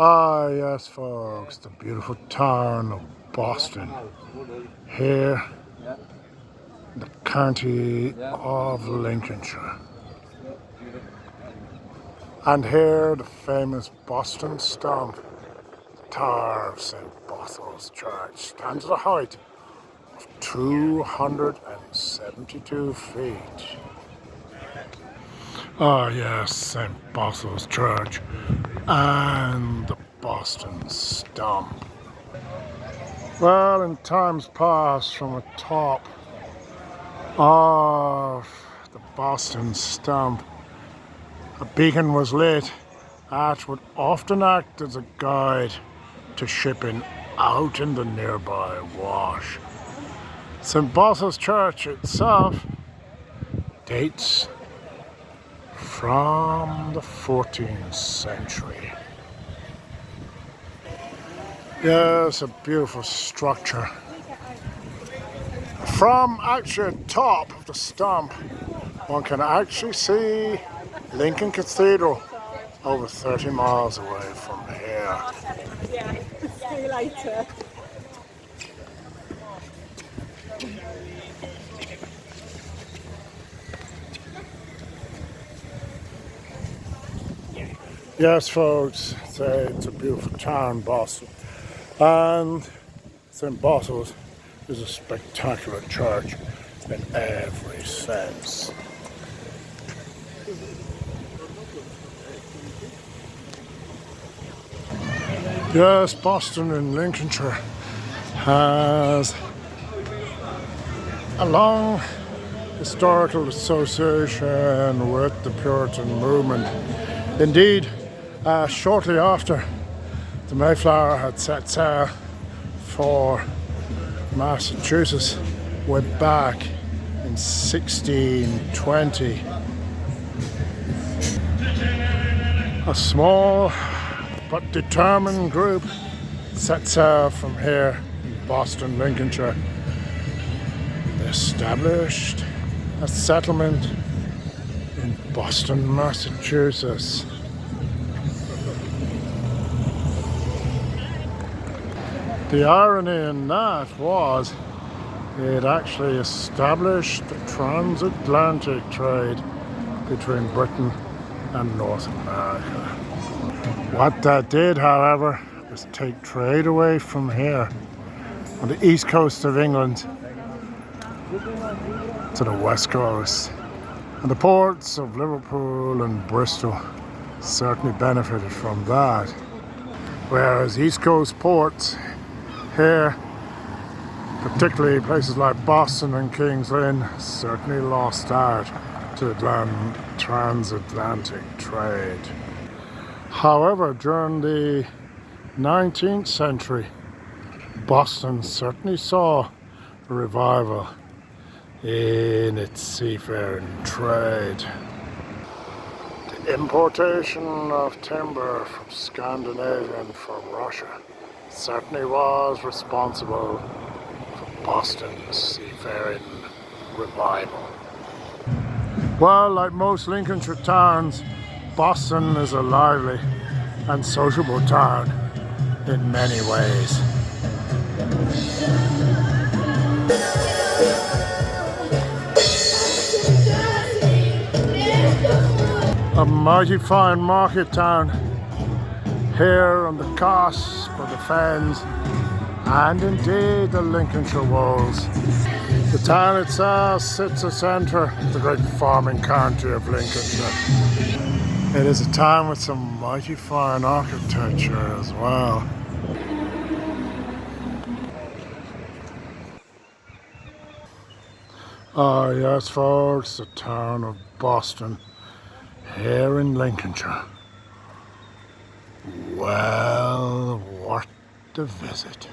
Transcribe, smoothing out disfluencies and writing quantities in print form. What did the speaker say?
Ah, yes, folks, the beautiful town of Boston, here in the County of Lincolnshire. And here, the famous Boston stump, the Tower of St. Botolph's Church, stands at a height of 272 feet. Ah, yes, St. Botolph's Church and the Boston stump. Well, in times past, from the top of the Boston stump, a beacon was lit that would often act as a guide to shipping out in the nearby wash. St. Botolph's Church itself dates from the 14th century. Yes, a beautiful structure. From actually the top of the stump, one can actually see Lincoln Cathedral over 30 miles away from here. Yeah, see you later. Yes, folks, it's a beautiful town, Boston. And St. Botolph's is a spectacular church in every sense. Yes, Boston in Lincolnshire has a long historical association with the Puritan movement. Indeed, shortly after the Mayflower had set sail for Massachusetts, way back in 1620, a small but determined group set sail from here in Boston, Lincolnshire. They established a settlement in Boston, Massachusetts. The irony in that was it actually established the transatlantic trade between Britain and North America. What that did, however, was take trade away from here on the east coast of England to the west coast. And the ports of Liverpool and Bristol certainly benefited from that. Whereas east coast ports here, particularly places like Boston and King's Lynn, certainly lost out to the transatlantic trade. However, during the 19th century, Boston certainly saw a revival in its seafaring trade. The importation of timber from Scandinavia and from Russia certainly was responsible for Boston's seafaring revival. Well, like most Lincolnshire towns, Boston is a lively and sociable town in many ways. A mighty fine market town here on the cusp of the Fens and indeed the Lincolnshire Wolds. The town itself sits at the centre of the great farming county of Lincolnshire. It is a town with some mighty fine architecture as well. Ah, yes, folks, the town of Boston here in Lincolnshire. Well worth the visit.